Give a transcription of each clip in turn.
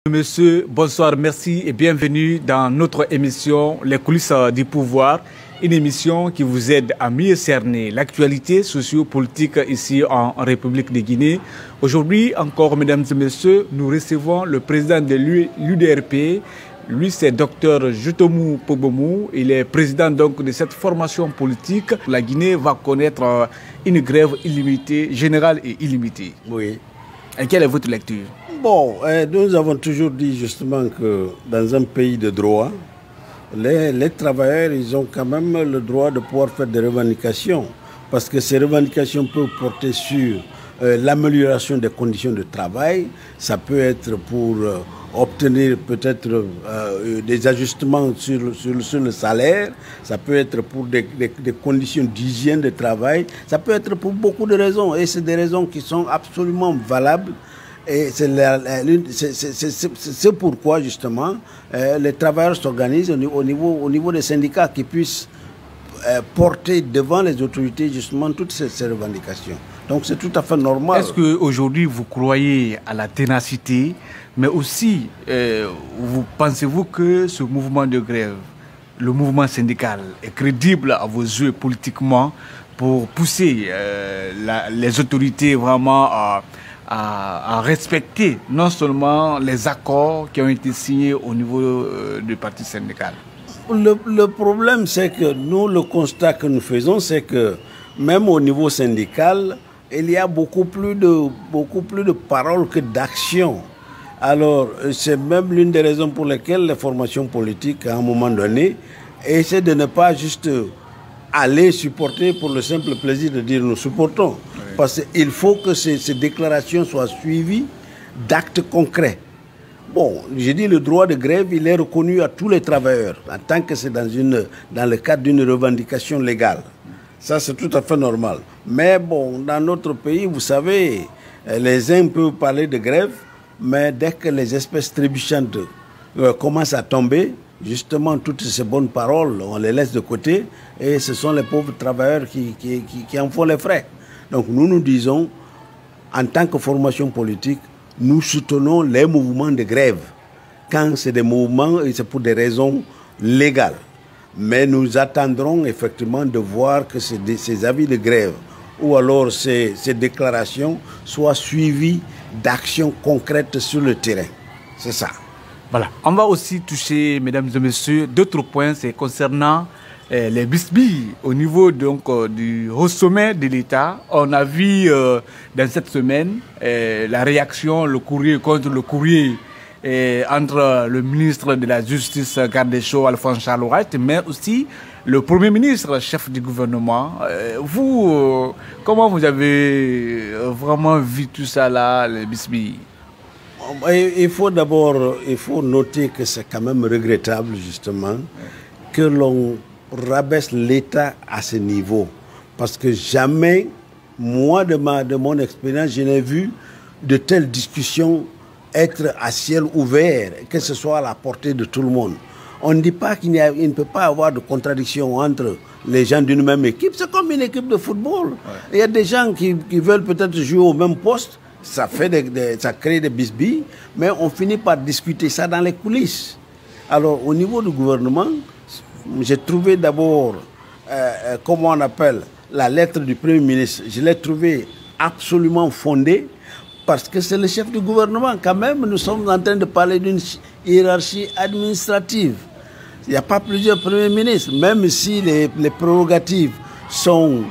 Monsieur, bonsoir, merci et bienvenue dans notre émission Les coulisses du pouvoir, une émission qui vous aide à mieux cerner l'actualité socio-politique ici en République de Guinée. Aujourd'hui encore, mesdames et messieurs, nous recevons le président de l'UDRP. Lui, c'est Dr Jutomou Pogbomu. Il est président donc de cette formation politique. La Guinée va connaître une grève illimitée, générale et illimitée. Oui. Et quelle est votre lecture? Bon, nous avons toujours dit justement que dans un pays de droit, les travailleurs, ils ont quand même le droit de pouvoir faire des revendications. Parce que ces revendications peuvent porter sur l'amélioration des conditions de travail. Ça peut être pour obtenir peut-être des ajustements sur le salaire. Ça peut être pour des conditions d'hygiène de travail. Ça peut être pour beaucoup de raisons. Et c'est des raisons qui sont absolument valables. Et c'est pourquoi, justement, les travailleurs s'organisent au niveau des syndicats qui puissent porter devant les autorités, justement, toutes ces revendications. Donc, c'est tout à fait normal. Est-ce qu'aujourd'hui, vous croyez à la ténacité, mais aussi, pensez-vous que ce mouvement de grève, le mouvement syndical, est crédible à vos yeux politiquement pour pousser les autorités vraiment à respecter non seulement les accords qui ont été signés au niveau du parti syndical? Le problème, c'est que nous, le constat que nous faisons, c'est que même au niveau syndical, il y a beaucoup plus de paroles que d'actions. Alors, c'est même l'une des raisons pour lesquelles les formations politiques, à un moment donné, essaient de ne pas juste aller supporter pour le simple plaisir de dire nous supportons. Oui. Parce qu'il faut que ces déclarations soient suivies d'actes concrets. Bon, j'ai dit le droit de grève, il est reconnu à tous les travailleurs, en tant que c'est dans le cadre d'une revendication légale. Ça, c'est tout à fait normal. Mais bon, dans notre pays, vous savez, les uns peuvent parler de grève, mais dès que les espèces trébuchantes commencent à tomber, justement, toutes ces bonnes paroles, on les laisse de côté et ce sont les pauvres travailleurs qui en font les frais. Donc nous disons, en tant que formation politique, nous soutenons les mouvements de grève quand c'est des mouvements et c'est pour des raisons légales. Mais nous attendrons effectivement de voir que ces avis de grève ou alors ces déclarations soient suivies d'actions concrètes sur le terrain. C'est ça. Voilà. On va aussi toucher, mesdames et messieurs, d'autres points, c'est concernant les bisbilles au niveau donc, du haut sommet de l'État. On a vu dans cette semaine la réaction, le courrier contre le courrier entre le ministre de la Justice, garde des Sceaux, Alphonse Charles Wright, mais aussi le Premier ministre, chef du gouvernement. Vous, comment vous avez vraiment vu tout ça là, les bisbilles? Il faut d'abord noter que c'est quand même regrettable justement que l'on rabaisse l'État à ce niveau. Parce que jamais, moi de mon expérience, je n'ai vu de telles discussions être à ciel ouvert, que ce soit à la portée de tout le monde. On ne dit pas qu'il ne peut pas y avoir de contradiction entre les gens d'une même équipe. C'est comme une équipe de football. Ouais. Il y a des gens qui veulent peut-être jouer au même poste. Ça crée des bisbilles, mais on finit par discuter ça dans les coulisses. Alors, au niveau du gouvernement, j'ai trouvé d'abord, comment on appelle, la lettre du Premier ministre, je l'ai trouvée absolument fondée, parce que c'est le chef du gouvernement. Quand même, nous sommes en train de parler d'une hiérarchie administrative. Il n'y a pas plusieurs premiers ministres, même si les prérogatives sont,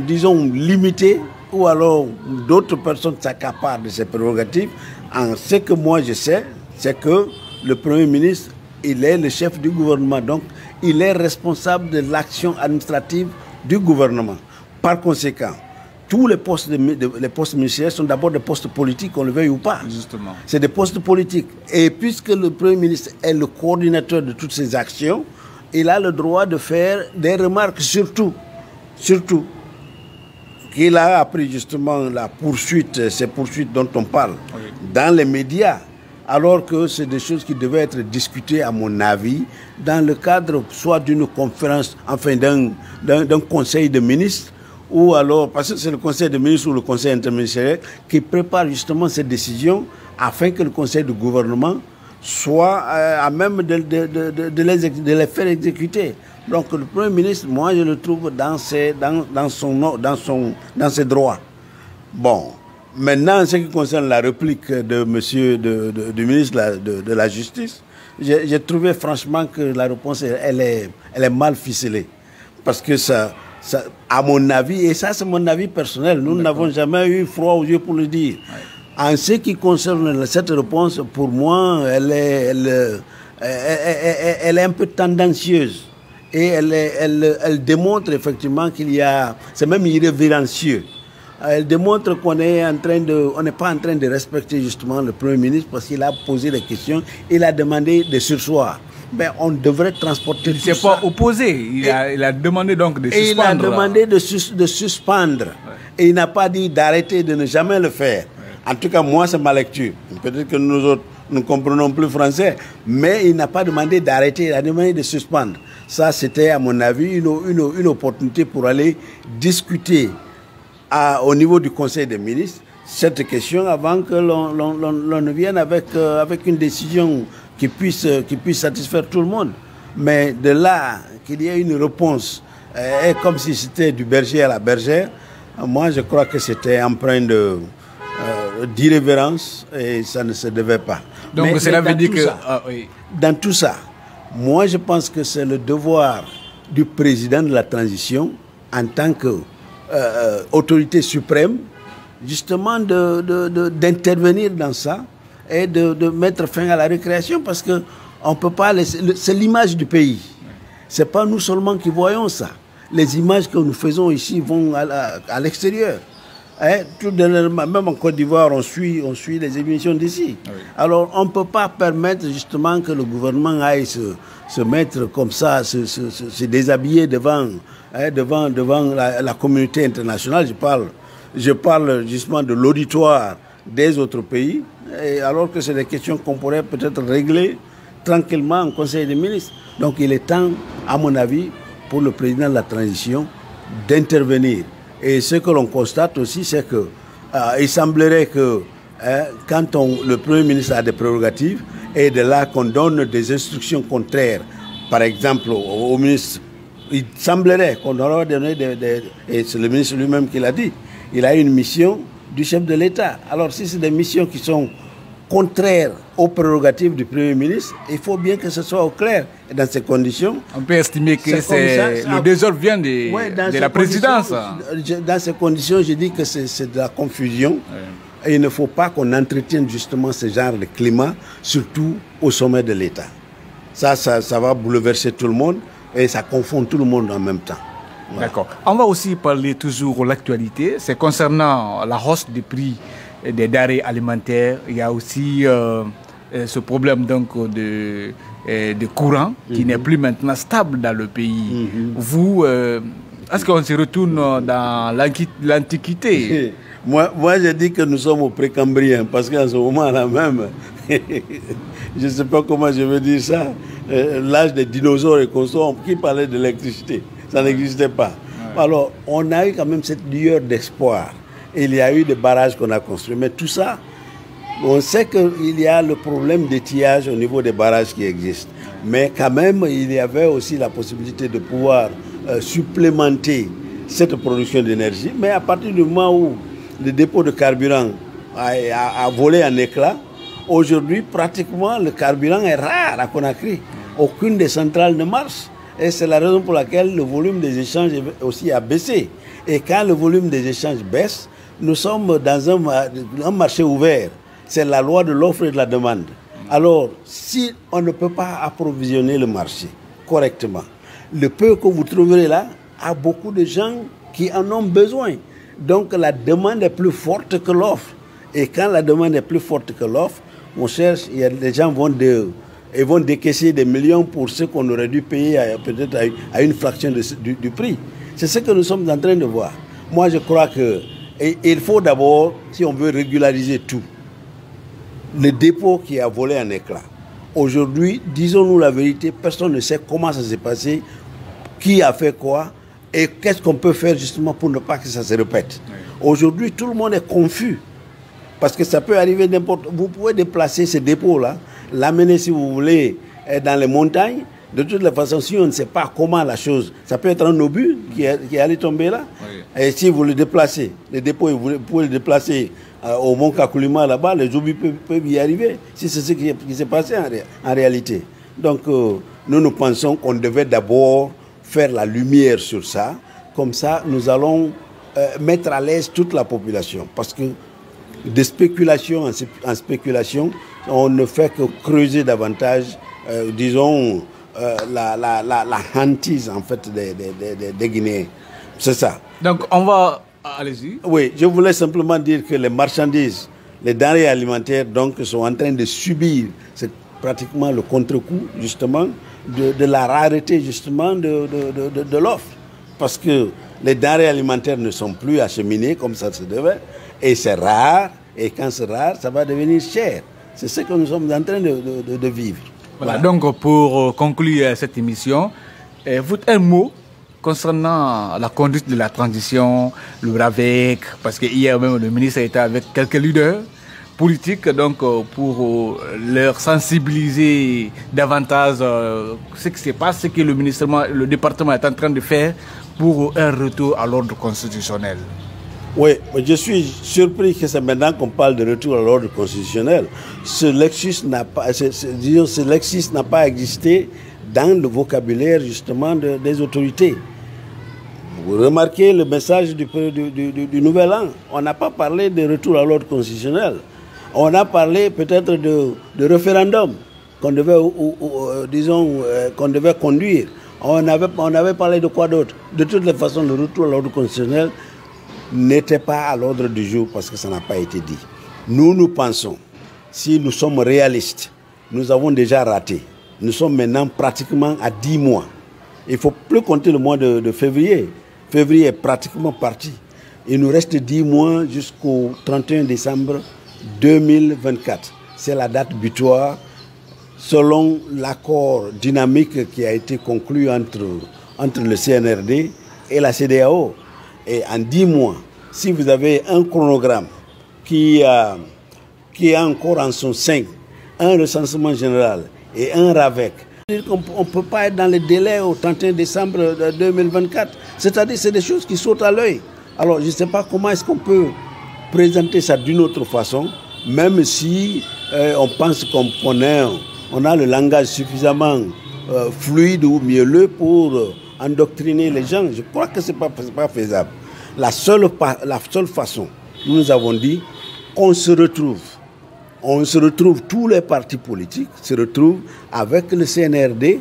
disons, limitées, ou alors d'autres personnes s'accaparent de ces prérogatives. En ce que moi je sais, c'est que le Premier ministre, il est le chef du gouvernement, donc il est responsable de l'action administrative du gouvernement. Par conséquent, tous les postes ministériels sont d'abord des postes politiques, qu'on le veuille ou pas. Justement. C'est des postes politiques. Et puisque le Premier ministre est le coordinateur de toutes ces actions, il a le droit de faire des remarques surtout qu'il a appris justement ces poursuites dont on parle, oui, dans les médias, alors que c'est des choses qui devaient être discutées, à mon avis, dans le cadre soit d'une conférence, enfin d'un conseil de ministres, ou alors, parce que c'est le conseil de ministres ou le conseil interministériel qui prépare justement ces décisions afin que le conseil de gouvernement soit à même de les faire exécuter. Donc le Premier ministre, moi je le trouve dans ses droits. Bon, maintenant en ce qui concerne la réplique de monsieur, du ministre de la Justice, j'ai trouvé franchement que la réponse elle est mal ficelée. Parce que ça, à mon avis, et ça c'est mon avis personnel, nous n'avons jamais eu froid aux yeux pour le dire. Ouais. En ce qui concerne cette réponse, pour moi, elle est un peu tendancieuse. Et elle démontre effectivement qu'il y a... C'est même irrévérencieux. Elle démontre qu'on n'est pas en train de respecter justement le Premier ministre parce qu'il a posé des questions, il a demandé de surseoir. Ben, on devrait transporter tout ça. Il ne s'est pas opposé, il a demandé donc de suspendre. Il a demandé de suspendre. Ouais. Et il n'a pas dit d'arrêter, de ne jamais le faire. Ouais. En tout cas, moi, c'est ma lecture. Peut-être que nous autres, nous ne comprenons plus français. Mais il n'a pas demandé d'arrêter, il a demandé de suspendre. Ça, c'était, à mon avis, une opportunité pour aller discuter au niveau du Conseil des ministres cette question avant que l'on ne vienne avec une décision qui puisse satisfaire tout le monde. Mais de là qu'il y ait une réponse, comme si c'était du berger à la bergère, moi je crois que c'était empreint d'irrévérence et ça ne se devait pas. Donc cela veut dire que... Dans tout ça, moi je pense que c'est le devoir du président de la transition en tant qu'autorité suprême, justement d'intervenir dans ça et de mettre fin à la récréation parce que on peut pas laisser... C'est l'image du pays. C'est pas nous seulement qui voyons ça. Les images que nous faisons ici vont à l'extérieur. Hein? Même en Côte d'Ivoire, on suit les émissions d'ici. Oui. Alors on ne peut pas permettre justement que le gouvernement aille se mettre comme ça, se déshabiller devant la communauté internationale. Je parle justement de l'auditoire des autres pays, et alors que c'est des questions qu'on pourrait peut-être régler tranquillement en Conseil des ministres. Donc il est temps, à mon avis, pour le président de la transition d'intervenir. Et ce que l'on constate aussi, c'est que il semblerait que quand le Premier ministre a des prérogatives, et de là qu'on donne des instructions contraires, par exemple au ministre, il semblerait qu'on aurait donné et c'est le ministre lui-même qui l'a dit, il a une mission du chef de l'État. Alors si c'est des missions qui sont contraires aux prérogatives du Premier ministre, il faut bien que ce soit au clair. Et dans ces conditions... On peut estimer que le désordre vient de la présidence. Dans ces conditions, je dis que c'est de la confusion. Ouais. Et il ne faut pas qu'on entretienne justement ce genre de climat, surtout au sommet de l'État. Ça va bouleverser tout le monde et ça confond tout le monde en même temps. Voilà. D'accord. On va aussi parler toujours de l'actualité. C'est concernant la hausse des prix des denrées alimentaires. Il y a aussi ce problème donc de courant qui n'est plus maintenant stable dans le pays. Vous, est-ce qu'on se retourne dans l'Antiquité? Moi, je dis que nous sommes au Précambrien, parce qu'en ce moment-là même, je ne sais pas comment je veux dire ça, l'âge des dinosaures et consorts, qui parlait de l'électricité? Ça n'existait pas. Ouais. Alors, on a eu quand même cette lueur d'espoir. Il y a eu des barrages qu'on a construits. Mais tout ça, on sait qu'il y a le problème d'étiage au niveau des barrages qui existent. Mais quand même, il y avait aussi la possibilité de pouvoir supplémenter cette production d'énergie. Mais à partir du moment où le dépôt de carburant a volé en éclats, aujourd'hui, pratiquement, le carburant est rare à Conakry. Aucune des centrales ne marche. Et c'est la raison pour laquelle le volume des échanges aussi a baissé. Et quand le volume des échanges baisse, nous sommes dans un marché ouvert. C'est la loi de l'offre et de la demande. Alors, si on ne peut pas approvisionner le marché correctement, le peu que vous trouverez là a beaucoup de gens qui en ont besoin. Donc, la demande est plus forte que l'offre. Et quand la demande est plus forte que l'offre, on cherche, les gens vont décaisser des millions pour ce qu'on aurait dû payer peut-être à une fraction du prix. C'est ce que nous sommes en train de voir. Moi, je crois qu'il faut d'abord, si on veut régulariser tout, le dépôt qui a volé en éclats. Aujourd'hui, disons-nous la vérité, personne ne sait comment ça s'est passé, qui a fait quoi, et qu'est-ce qu'on peut faire justement pour ne pas que ça se répète. Aujourd'hui, tout le monde est confus. Parce que ça peut arriver n'importe... Vous pouvez déplacer ces dépôts-là, l'amener si vous voulez dans les montagnes. De toute façon, si on ne sait pas comment la chose... Ça peut être un obus qui allait tomber là. Oui. Et si vous le déplacez, les dépôts, vous pouvez le déplacer au Mont Kakulima là-bas, les obus peuvent y arriver. Si c'est ce qui s'est passé en réalité. Donc, nous pensons qu'on devait d'abord faire la lumière sur ça. Comme ça, nous allons mettre à l'aise toute la population. Parce que de spéculation en spéculation, on ne fait que creuser davantage, disons, la hantise en fait des Guinéens. C'est ça. Donc on va... Allez-y. Oui, je voulais simplement dire que les marchandises, les denrées alimentaires donc sont en train de subir, c'est pratiquement le contre-coup justement de la rareté justement de l'offre. Parce que les denrées alimentaires ne sont plus acheminées comme ça se devait, et c'est rare, et quand c'est rare, ça va devenir cher. C'est ce que nous sommes en train de vivre. Voilà, donc pour conclure cette émission, un mot concernant la conduite de la transition, le RAVEC, parce que hier même le ministre était avec quelques leaders politiques, donc pour leur sensibiliser davantage ce qui se passe, ce que le département est en train de faire pour un retour à l'ordre constitutionnel. Oui, je suis surpris que c'est maintenant qu'on parle de retour à l'ordre constitutionnel. Ce lexus n'a pas existé dans le vocabulaire justement des autorités. Vous remarquez le message du Nouvel An. On n'a pas parlé de retour à l'ordre constitutionnel. On a parlé peut-être de référendum qu'on devait, qu'on devait conduire. On avait parlé de quoi d'autre? De toutes les façons, le retour à l'ordre constitutionnel n'était pas à l'ordre du jour parce que ça n'a pas été dit. Nous pensons, si nous sommes réalistes, nous avons déjà raté. Nous sommes maintenant pratiquement à 10 mois. Il ne faut plus compter le mois de février. Février est pratiquement parti. Il nous reste 10 mois jusqu'au 31 décembre 2024. C'est la date butoir selon l'accord dynamique qui a été conclu entre le CNRD et la CEDEAO. Et en 10 mois, si vous avez un chronogramme qui a encore en son sein un recensement général et un RAVEC, on ne peut pas être dans les délais au 31 décembre 2024. C'est-à-dire c'est des choses qui sautent à l'œil. Alors je ne sais pas comment est-ce qu'on peut présenter ça d'une autre façon, même si on pense qu'on a le langage suffisamment fluide ou mielleux pour endoctriner les gens. Je crois que ce n'est pas faisable. La seule façon, nous avons dit, on se retrouve, tous les partis politiques se retrouvent avec le CNRD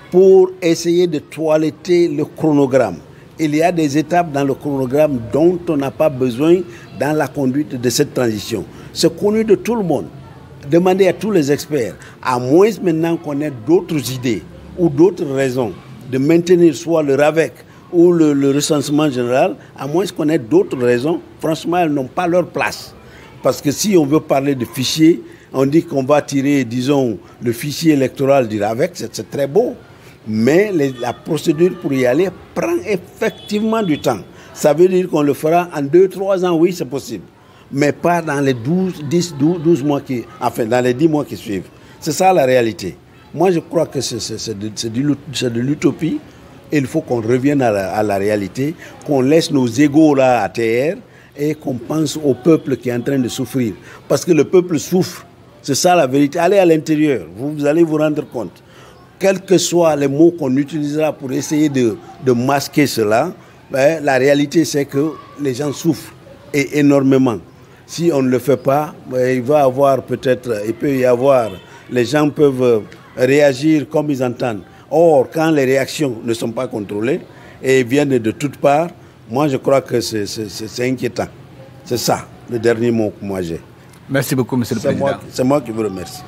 pour essayer de toiletter le chronogramme. Il y a des étapes dans le chronogramme dont on n'a pas besoin dans la conduite de cette transition. C'est connu de tout le monde. Demandez à tous les experts, à moins maintenant qu'on ait d'autres idées ou d'autres raisons de maintenir soit le RAVEC ou le recensement général, à moins qu'on ait d'autres raisons, franchement, elles n'ont pas leur place. Parce que si on veut parler de fichiers, on dit qu'on va tirer, disons, le fichier électoral du RAVEC, c'est très beau. Mais la procédure pour y aller prend effectivement du temps. Ça veut dire qu'on le fera en 2-3 ans, oui, c'est possible. Mais pas dans les 12 mois dans les 10 mois qui suivent. C'est ça la réalité. Moi, je crois que c'est de l'utopie. Il faut qu'on revienne à la réalité, qu'on laisse nos égos là à terre et qu'on pense au peuple qui est en train de souffrir. Parce que le peuple souffre. C'est ça la vérité. Allez à l'intérieur, vous allez vous rendre compte. Quels que soient les mots qu'on utilisera pour essayer de masquer cela, la réalité c'est que les gens souffrent et énormément. Si on ne le fait pas, il peut y avoir, les gens peuvent réagir comme ils entendent. Or, quand les réactions ne sont pas contrôlées et viennent de toutes parts, moi je crois que c'est inquiétant. C'est ça le dernier mot que moi j'ai. Merci beaucoup, Monsieur le Président. C'est moi qui vous remercie.